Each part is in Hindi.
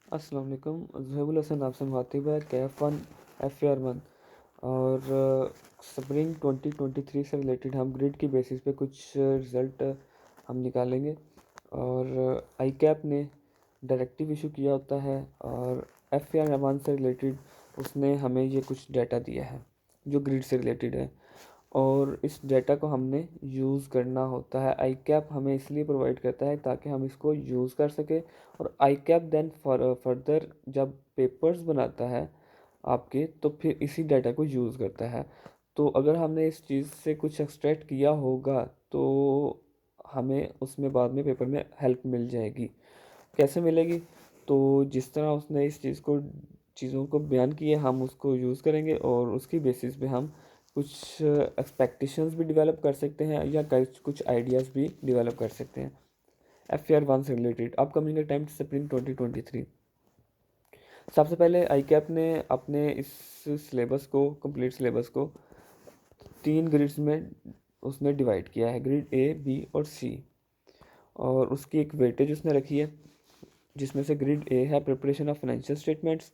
अस्सलाम वालेकुम। ज़ुहैबुल हसन आपसे मुखातिब है KF1 FAR1 और स्प्रिंग 2023 से रिलेटेड हम ग्रिड की बेसिस पे कुछ रिज़ल्ट हम निकालेंगे। और आई कैप ने डायरेक्टिव इशू किया होता है और FAR1 से रिलेटेड उसने हमें ये कुछ डाटा दिया है जो ग्रिड से रिलेटेड है और इस डेटा को हमने यूज़ करना होता है। आई कैप हमें इसलिए प्रोवाइड करता है ताकि हम इसको यूज़ कर सकें और आई कैप देन फर्दर जब पेपर्स बनाता है आपके तो फिर इसी डाटा को यूज़ करता है। तो अगर हमने इस चीज़ से कुछ एक्सट्रैक्ट किया होगा तो हमें उसमें बाद में पेपर में हेल्प मिल जाएगी। कैसे मिलेगी? तो जिस तरह उसने इस चीज़ों को बयान किया हम उसको यूज़ करेंगे और उसकी बेसिस पे हम कुछ एक्सपेक्टेशंस भी डेवलप कर सकते हैं या कुछ आइडियाज़ भी डेवलप कर सकते हैं। FAR1 से रिलेटेड अपकमिंग अटेम्प्ट स्प्रिंग 2023। सबसे पहले आई कैप ने अपने इस सिलेबस को कंप्लीट सिलेबस को 3 ग्रिड्स में उसने डिवाइड किया है, ग्रिड A, B और C। और उसकी एक वेटेज उसने रखी है जिसमें से ग्रिड A है प्रिपरेशन ऑफ फाइनेंशियल स्टेटमेंट्स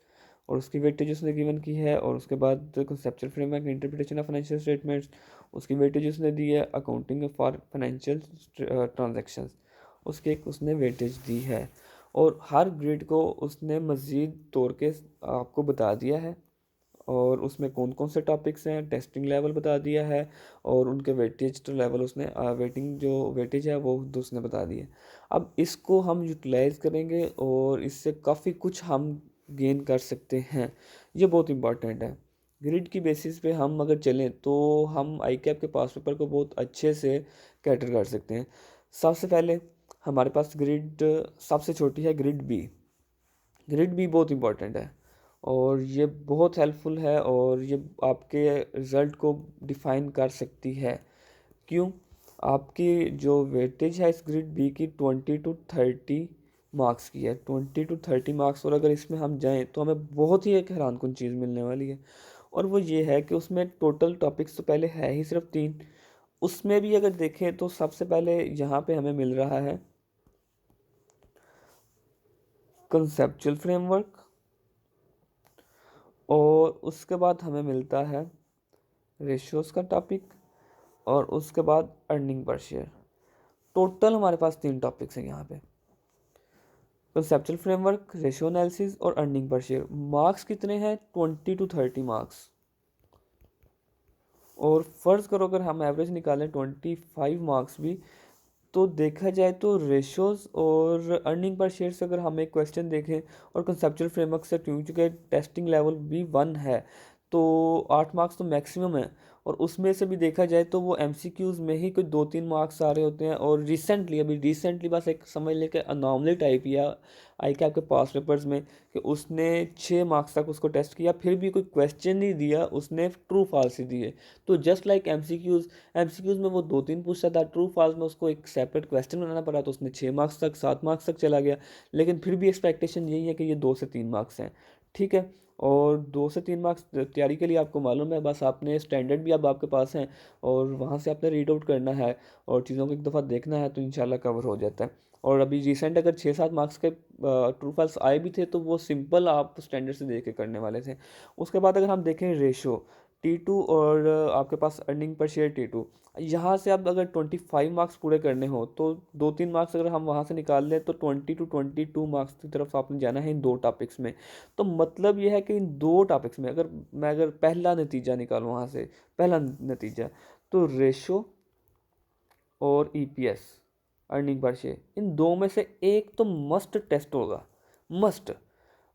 और उसकी वेटेज उसने गिवन की है। और उसके बाद conceptual framework interpretation of financial statements, उसकी वेटेज उसने दी है अकाउंटिंग फॉर फाइनेंशियल ट्रांजैक्शंस, उसकी एक उसने वेटेज दी है। और हर ग्रिड को उसने मज़ीद तौर के आपको बता दिया है और उसमें कौन कौन से टॉपिक्स हैं, टेस्टिंग लेवल बता दिया है और उनके वेटेज तो लेवल उसने वेटिंग जो वेटेज है वो उसने बता दी है। अब इसको हम यूटिलाइज़ करेंगे और इससे काफ़ी कुछ हम गेन कर सकते हैं। ये बहुत इंपॉर्टेंट है। ग्रिड की बेसिस पे हम अगर चलें तो हम आई कैप के पास पेपर को बहुत अच्छे से कैटर कर सकते हैं। सबसे पहले हमारे पास ग्रिड सबसे छोटी है, ग्रिड बी। ग्रिड भी बहुत इंपॉर्टेंट है और ये बहुत हेल्पफुल है और ये आपके रिज़ल्ट को डिफ़ाइन कर सकती है। क्यों? आपकी जो वेटेज है इस ग्रिड बी की 20 to 30 मार्क्स की है, 20 to 30 मार्क्स। और अगर इसमें हम जाएं तो हमें बहुत ही एक हैरानकुन चीज़ मिलने वाली है और वो ये है कि उसमें टोटल टॉपिक्स तो पहले है ही सिर्फ 3। उसमें भी अगर देखें तो सबसे पहले यहाँ पे हमें मिल रहा है कंसेप्चुअल फ्रेमवर्क और उसके बाद हमें मिलता है रेशियोज़ का टॉपिक और उसके बाद अर्निंग पर शेयर। टोटल हमारे पास 3 टॉपिक्स हैं यहाँ पे, कंसेप्चुअल फ्रेमवर्क, रेशियो एनालिसिस और अर्निंग पर शेयर। मार्क्स कितने हैं? 20 to 30 मार्क्स। और फ़र्ज़ करो अगर हम एवरेज निकालें 25 मार्क्स भी, तो देखा जाए तो रेशियोज़ और अर्निंग पर शेयर से अगर हम एक क्वेश्चन देखें और कंसेप्चुअल फ्रेमवर्क से क्योंकि टेस्टिंग लेवल भी 1 है तो 8 मार्क्स तो मैक्सिमम है। और उसमें से भी देखा जाए तो वो MCQs में ही कोई 2-3 मार्क्स आ रहे होते हैं। और अभी रिसेंटली बस एक समझ लें कि अनॉमली टाइप या आई के आपके पास पेपर्स में कि उसने 6 मार्क्स तक उसको टेस्ट किया फिर भी कोई क्वेश्चन नहीं दिया, उसने ट्रू फॉल्स ही दिए। तो जस्ट लाइक एमसीक्यूज़ में वो 2-3 पूछता था, ट्रू फॉल्स में उसको एक सेपरेट क्वेश्चन बनाना पड़ा तो उसने 6 मार्क्स तक 7 मार्क्स तक चला गया। लेकिन फिर भी एक्सपेक्टेशन यही है कि ये 2 से 3 मार्क्स हैं, ठीक है। और 2 से 3 मार्क्स तैयारी के लिए आपको मालूम है, बस आपने स्टैंडर्ड भी अब आपके पास हैं और वहाँ से आपने रीड आउट करना है और चीज़ों को एक दफ़ा देखना है तो इंशाल्लाह कवर हो जाता है। और अभी रिसेंट अगर 6-7 मार्क्स के ट्रू फॉल्स आए भी थे तो वो सिंपल आप स्टैंडर्ड से देख के करने वाले थे। उसके बाद अगर हम देखें रेशो T2 और आपके पास अर्निंग पर शेयर T2, यहाँ से अब अगर 25 मार्क्स पूरे करने हो तो 2-3 मार्क्स अगर हम वहाँ से निकाल लें तो 20 to 22 मार्क्स की तरफ आपने जाना है इन 2 टॉपिक्स में। तो मतलब यह है कि इन 2 टॉपिक्स में अगर पहला नतीजा निकालूँ वहाँ से, पहला नतीजा तो रेशो और EPS अर्निंग पर शेयर, इन दो में से एक तो मस्ट टेस्ट होगा, मस्ट।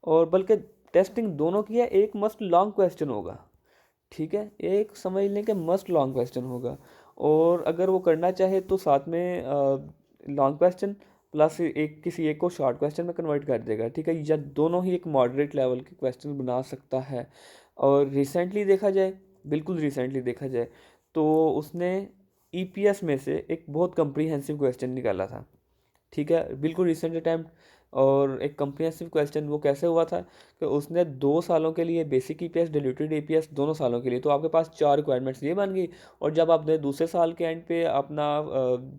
और बल्कि टेस्टिंग दोनों की है, एक मस्ट लॉन्ग क्वेश्चन होगा, ठीक है। एक समझ लें कि मस्ट लॉन्ग क्वेश्चन होगा और अगर वो करना चाहे तो साथ में लॉन्ग क्वेश्चन प्लस एक किसी एक को शॉर्ट क्वेश्चन में कन्वर्ट कर देगा, ठीक है। या दोनों ही एक मॉडरेट लेवल के क्वेश्चन बना सकता है। और रिसेंटली देखा जाए, बिल्कुल रिसेंटली देखा जाए तो उसने EPS में से एक बहुत कम्प्रीहेंसिव क्वेश्चन निकाला था, ठीक है। बिल्कुल रिसेंट अटैम्प्ट और एक कंप्रिहेंसिव क्वेश्चन वो कैसे हुआ था कि उसने 2 सालों के लिए बेसिक ईपीएस, डिल्यूटेड ईपीएस दोनों सालों के लिए, तो आपके पास 4 रिक्वायरमेंट्स ये बन गई। और जब आपने दूसरे साल के एंड पे अपना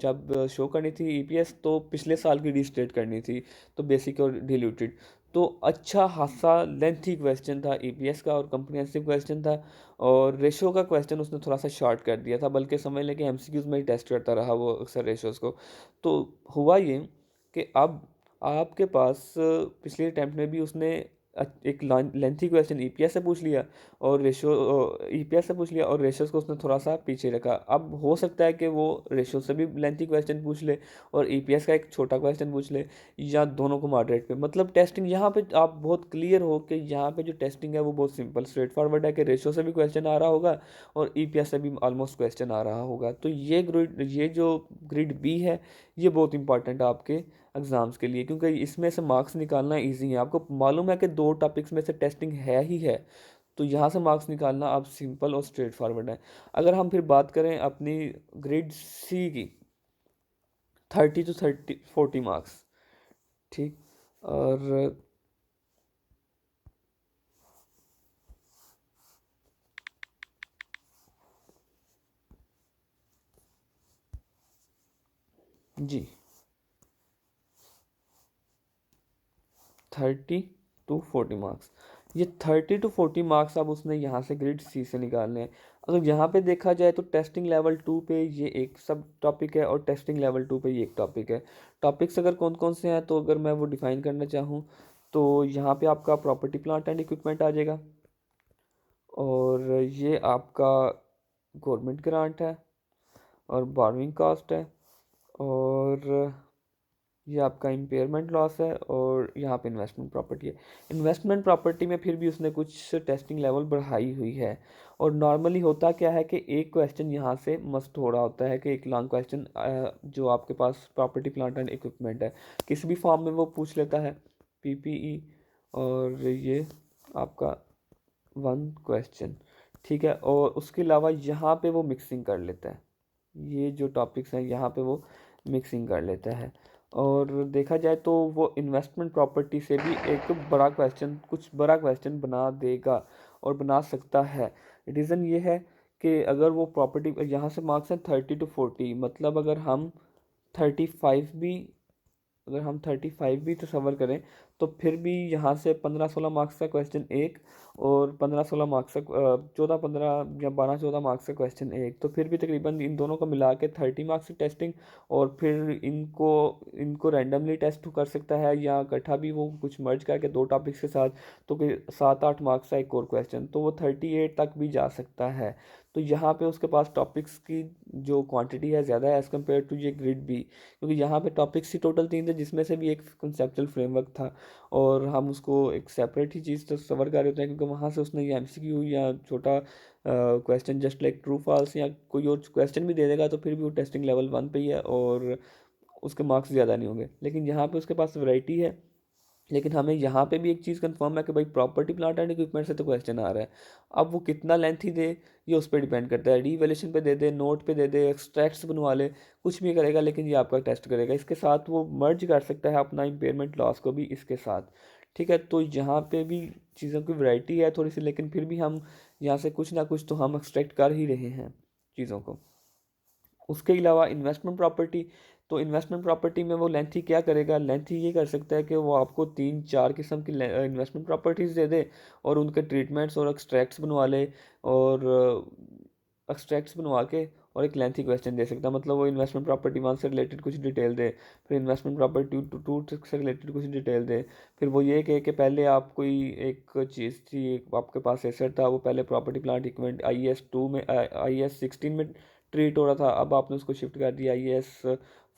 जब शो करनी थी ईपीएस, तो पिछले साल की रीस्टेट करनी थी, तो बेसिक और डिल्यूटेड। तो अच्छा खासा लेंथी क्वेश्चन था ईपीएस का और कंप्रिहेंसिव क्वेश्चन था। और रेशो का क्वेश्चन उसने थोड़ा सा शॉर्ट कर दिया था, बल्कि समझ लें कि एमसीक्यूज में ही टेस्ट करता रहा वो अक्सर रेशोज़ को। तो हुआ ये कि अब आपके पास पिछले अटैम्प्ट में भी उसने एक लेंथी क्वेश्चन ईपीएस से पूछ लिया और रेशो ईपीएस से पूछ लिया, और रेशोज़ को उसने थोड़ा सा पीछे रखा। अब हो सकता है कि वो रेशो से भी लेंथी क्वेश्चन पूछ ले और ईपीएस का एक छोटा क्वेश्चन पूछ ले, या दोनों को मॉडरेट पे। मतलब टेस्टिंग यहाँ पे आप बहुत क्लियर हो कि यहाँ पे जो टेस्टिंग है वो बहुत सिंपल स्ट्रेट फॉरवर्ड है कि रेशो से भी क्वेश्चन आ रहा होगा और ईपीएस से भी ऑलमोस्ट क्वेश्चन आ रहा होगा। तो ये जो ग्रिड बी है, ये बहुत इंपॉर्टेंट है आपके एग्ज़ाम्स के लिए, क्योंकि इसमें से मार्क्स निकालना इजी है। आपको मालूम है कि 2 टॉपिक्स में से टेस्टिंग है ही है, तो यहाँ से मार्क्स निकालना आप सिंपल और स्ट्रेट फॉरवर्ड है। अगर हम फिर बात करें अपनी ग्रेड सी की, 30 to 40 मार्क्स, ठीक। और जी, 30 to 40 मार्क्स, ये 30 to 40 मार्क्स अब उसने यहाँ से ग्रेड सी से निकालने हैं। अगर यहाँ पे देखा जाए तो टेस्टिंग लेवल 2 पे ये एक सब टॉपिक है और टेस्टिंग लेवल 2 पे ये एक टॉपिक है। टॉपिक्स अगर कौन कौन से हैं, तो अगर मैं वो डिफाइन करना चाहूँ, तो यहाँ पे आपका प्रॉपर्टी प्लांट एंड इक्विपमेंट आ जाएगा, और ये आपका गवर्नमेंट ग्रांट है और बोरोइंग कॉस्ट है, और ये आपका इम्पेयरमेंट लॉस है, और यहाँ पे इन्वेस्टमेंट प्रॉपर्टी है। इन्वेस्टमेंट प्रॉपर्टी में फिर भी उसने कुछ टेस्टिंग लेवल बढ़ाई हुई है। और नॉर्मली होता क्या है कि एक क्वेश्चन यहाँ से मस्ट हो रहा होता है कि एक लॉन्ग क्वेश्चन जो आपके पास प्रॉपर्टी प्लांट एंड इक्विपमेंट है किसी भी फॉर्म में वो पूछ लेता है, पीपीई, और ये आपका 1 क्वेश्चन, ठीक है। और उसके अलावा यहाँ पे वो मिक्सिंग कर लेता है, ये जो टॉपिक्स हैं यहाँ पे वो मिक्सिंग कर लेता है। और देखा जाए तो वो इन्वेस्टमेंट प्रॉपर्टी से भी एक बड़ा क्वेश्चन, कुछ बड़ा क्वेश्चन बना देगा और बना सकता है। रीज़न ये है कि अगर वो प्रॉपर्टी, यहाँ से मार्क्स हैं 30 to 40, मतलब अगर हम 35 भी तसव्वुर करें, तो फिर भी यहाँ से 15-16 मार्क्स का क्वेश्चन एक, और 15-16 मार्क्स का 14-15 या 12-14 मार्क्स का क्वेश्चन एक, तो फिर भी तकरीबन इन दोनों को मिला के 30 मार्क्स की टेस्टिंग। और फिर इनको इनको रैंडमली टेस्ट कर सकता है या इकट्ठा भी वो कुछ मर्ज करके 2 टॉपिक्स के साथ, तो कोई 7-8 मार्क्स का एक और क्वेश्चन, तो वो 38 तक भी जा सकता है। तो यहाँ पे उसके पास टॉपिक्स की जो क्वांटिटी है ज़्यादा है एज़ कम्पेयर टू ये ग्रिड बी, क्योंकि यहाँ पे टॉपिक्स ही टोटल 3 थे, जिसमें से भी एक कंसेप्चुअल फ्रेमवर्क था, और हम उसको एक सेपरेट ही चीज़ तस्वर कर रहे होते हैं, क्योंकि वहाँ से उसने ये एमसीक्यू या छोटा question just like true false या कोई और क्वेश्चन भी दे देगा, तो फिर भी वो टेस्टिंग लेवल 1 पे ही है और उसके मार्क्स ज़्यादा नहीं होंगे। लेकिन यहाँ पे उसके पास वैरायटी है। लेकिन हमें यहाँ पे भी एक चीज़ कंफर्म है कि भाई प्रॉपर्टी प्लांट एंड इक्विपमेंट से तो क्वेश्चन आ रहा है। अब वो कितना लेंथी दे, ये उस पर डिपेंड करता है। रीवैल्यूएशन पे दे दे, नोट पे दे दे, एक्सट्रैक्ट्स बनवा ले, कुछ भी करेगा, लेकिन ये आपका टेस्ट करेगा। इसके साथ वो मर्ज कर सकता है अपना इम्पेयरमेंट लॉस को भी इसके साथ, ठीक है। तो यहाँ पे भी चीज़ों की वैरायटी है थोड़ी सी, लेकिन फिर भी हम यहाँ से कुछ ना कुछ तो हम एक्सट्रैक्ट कर ही रहे हैं चीज़ों को। उसके अलावा इन्वेस्टमेंट प्रॉपर्टी, तो इन्वेस्टमेंट प्रॉपर्टी में वो लेंथी क्या करेगा, लेंथी ये कर सकता है कि वो आपको 3-4 किस्म की इन्वेस्टमेंट प्रॉपर्टीज़ दे दे और उनके ट्रीटमेंट्स और एक्सट्रैक्ट्स बनवा ले, और एक्सट्रैक्ट्स बनवा के और एक लेंथी क्वेश्चन दे सकता है। मतलब वो इन्वेस्टमेंट प्रॉपर्टी 1 से रिलेटेड कुछ डिटेल दे, फिर इन्वेस्टमेंट प्रॉपर्टी 2 से रिलेटेड कुछ डिटेल दे, फिर वो ये कहे कि पहले आप कोई एक चीज़ थी, एक आपके पास एसेट था, वो पहले प्रॉपर्टी प्लांट इक्विपमेंट IAS 2 में, IAS 16 में ट्रीट हो रहा था, अब आपने उसको शिफ्ट कर दिया IAS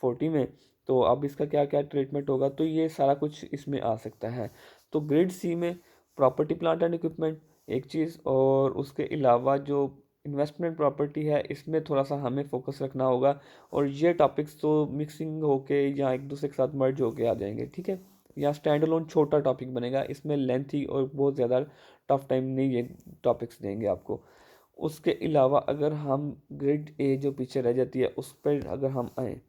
40 में, तो अब इसका क्या क्या ट्रीटमेंट होगा, तो ये सारा कुछ इसमें आ सकता है। तो ग्रेड सी में प्रॉपर्टी प्लांट एंड इक्विपमेंट एक चीज़, और उसके अलावा जो इन्वेस्टमेंट प्रॉपर्टी है इसमें थोड़ा सा हमें फोकस रखना होगा, और ये टॉपिक्स तो मिक्सिंग होके या एक दूसरे के साथ मर्ज होके आ जाएंगे, ठीक है। या स्टैंड अलोन छोटा टॉपिक बनेगा, इसमें लेंथी और बहुत ज़्यादा टफ टाइम नहीं ये टॉपिक्स देंगे आपको। उसके अलावा अगर हम ग्रेड ए जो पीछे रह जाती है उस पर अगर हम आए,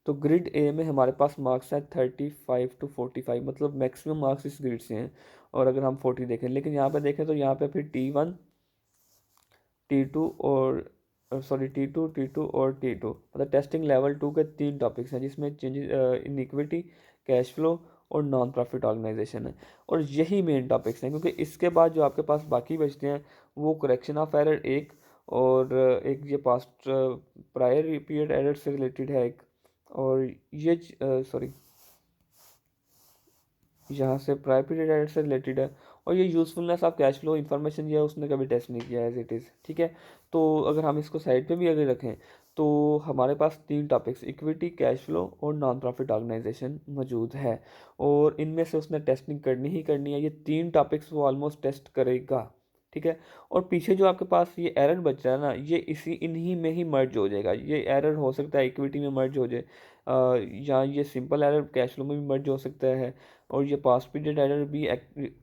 तो ग्रिड ए में हमारे पास मार्क्स हैं 35 to 45, मतलब मैक्सिमम मार्क्स इस ग्रिड से हैं। और अगर हम 40 देखें, लेकिन यहाँ पे देखें तो यहाँ पे फिर T1, T2 और T2 और T2, मतलब टेस्टिंग लेवल 2 के 3 टॉपिक्स हैं, जिसमें changes in equity, cash flow और नॉन प्रॉफिट ऑर्गेनाइजेशन है। और यही मेन टॉपिक्स हैं, क्योंकि इसके बाद जो आपके पास बाकी बचते हैं वो करेक्शन ऑफ एरर एक, और एक ये पास्ट प्रायर पीरियड एरर से रिलेटेड है एक, और ये यहाँ से प्रायर पीरियड एरर से रिलेटेड है। और ये usefulness of cash flow information ये उसने कभी टेस्ट नहीं किया एज इट इज़, ठीक है। तो अगर हम इसको साइड पे भी अगर रखें तो हमारे पास 3 टॉपिक्स इक्विटी, कैश फ्लो और नॉन प्रॉफिट ऑर्गेनाइजेशन मौजूद है, और इनमें से उसने टेस्टिंग करनी ही करनी है। ये 3 टॉपिक्स वो ऑलमोस्ट टेस्ट करेगा, ठीक है। और पीछे जो आपके पास ये एरर बच रहा है ना, ये इन्हीं में ही मर्ज हो जाएगा। ये एरर हो सकता है इक्विटी में मर्ज हो जाए, या ये सिंपल एरर कैश फ्लो में भी मर्ज हो सकता है, और ये पास्ट पीरियड एरर भी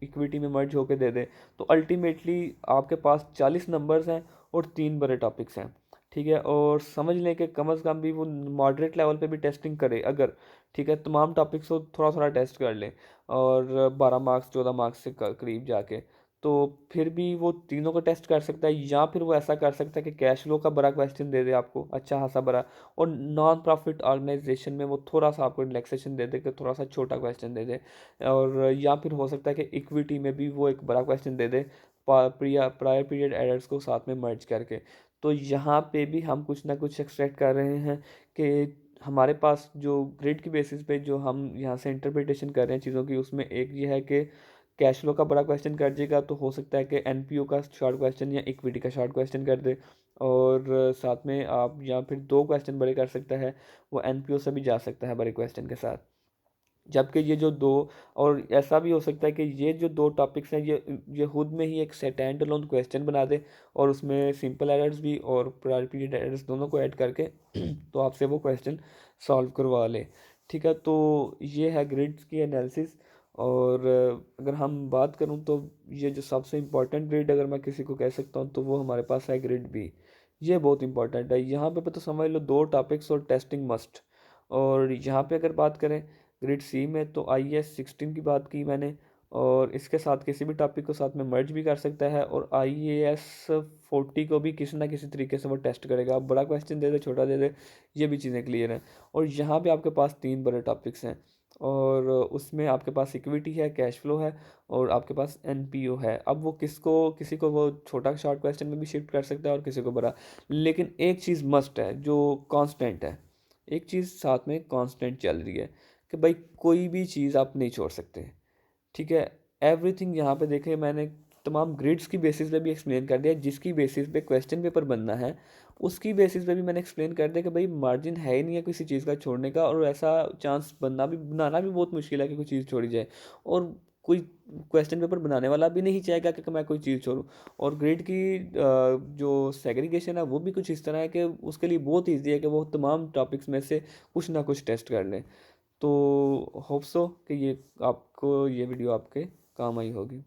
इक्विटी में मर्ज होकर दे दे। तो अल्टीमेटली आपके पास 40 नंबर्स हैं और 3 बड़े टॉपिक्स हैं, ठीक है। और समझ लें कि कम अज़ कम भी वो मॉडरेट लेवल पे भी टेस्टिंग करे अगर, ठीक है, तमाम टॉपिक्स को थोड़ा थोड़ा टेस्ट कर लें, और 12 मार्क्स 14 मार्क्स से करीब जाके, तो फिर भी वो तीनों को टेस्ट कर सकता है। या फिर वो ऐसा कर सकता है कि कैश फ्लो का बड़ा क्वेश्चन दे दे आपको, अच्छा खासा बड़ा, और नॉन प्रॉफिट ऑर्गेनाइजेशन में वो थोड़ा सा आपको रिलैक्सेशन दे दे कि थोड़ा सा छोटा क्वेश्चन दे दे। और या फिर हो सकता है कि इक्विटी में भी वो एक बड़ा क्वेश्चन दे दे प्रायर पीरियड एरर्स को साथ में मर्ज करके। तो यहाँ पे भी हम कुछ ना कुछ एक्सपेक्ट कर रहे हैं कि हमारे पास जो ग्रिड की बेसिस पे जो हम यहाँ से इंटरप्रिटेशन कर रहे हैं चीज़ों की, उसमें एक ये है कि कैश फ्लो का बड़ा क्वेश्चन कर देगा, तो हो सकता है कि एनपीओ का शॉर्ट क्वेश्चन या इक्विटी का शॉर्ट क्वेश्चन कर दे। और साथ में आप या फिर 2 क्वेश्चन बड़े कर सकता है, वो एनपीओ से भी जा सकता है बड़े क्वेश्चन के साथ। जबकि ये जो 2, और ऐसा भी हो सकता है कि ये जो 2 टॉपिक्स हैं ये खुद में ही एक स्टैंड अलोन क्वेश्चन बना दे, और उसमें सिंपल एरर्स भी और प्रायर पीरियड एरर्स दोनों को ऐड करके तो आपसे वो क्वेश्चन सॉल्व करवा ले, ठीक है। तो ये है ग्रिड्स की एनालिसिस। और अगर हम बात करूं तो ये जो सबसे इम्पोर्टेंट ग्रिड अगर मैं किसी को कह सकता हूं तो वो हमारे पास है ग्रिड बी। ये बहुत इंपॉर्टेंट है, यहाँ पे तो समझ लो 2 टॉपिक्स और टेस्टिंग मस्ट। और यहाँ पे अगर बात करें ग्रिड सी में, तो IAS 16 की बात की मैंने, और इसके साथ किसी भी टॉपिक को साथ में मर्ज भी कर सकता है, और IAS 40 को भी किसी ना किसी तरीके से वो टेस्ट करेगा। अब बड़ा क्वेश्चन दे दे छोटा दे दे, ये भी चीज़ें क्लियर हैं। और यहाँ पे आपके पास 3 बड़े टॉपिक्स हैं, और उसमें आपके पास इक्विटी है, कैश फ्लो है, और आपके पास एनपीओ है। अब वो किसी को वो छोटा शॉर्ट क्वेश्चन में भी शिफ्ट कर सकता है और किसी को बड़ा। लेकिन एक चीज़ मस्ट है जो कांस्टेंट है, एक चीज़ साथ में कांस्टेंट चल रही है कि भाई कोई भी चीज़ आप नहीं छोड़ सकते, ठीक है। एवरीथिंग यहाँ पे देखें मैंने तमाम ग्रिड्स की बेसिस पे भी एक्सप्लेन कर दिया, जिसकी बेसिस पे क्वेश्चन पेपर बनना है उसकी बेसिस पे भी मैंने एक्सप्लेन कर दिया कि भाई मार्जिन है ही नहीं है किसी चीज़ का छोड़ने का, और ऐसा चांस बनाना भी बहुत मुश्किल है कि कोई चीज़ छोड़ी जाए, और कोई क्वेश्चन पेपर बनाने वाला भी नहीं चाहेगा कि मैं कोई चीज़ छोड़ूं। और ग्रेड की जो सेग्रीगेशन है वो भी कुछ इस तरह है कि उसके लिए बहुत ईजी है कि वो तमाम टॉपिक्स में से कुछ ना कुछ टेस्ट कर लें। तो होप सो कि ये वीडियो आपके काम आई होगी।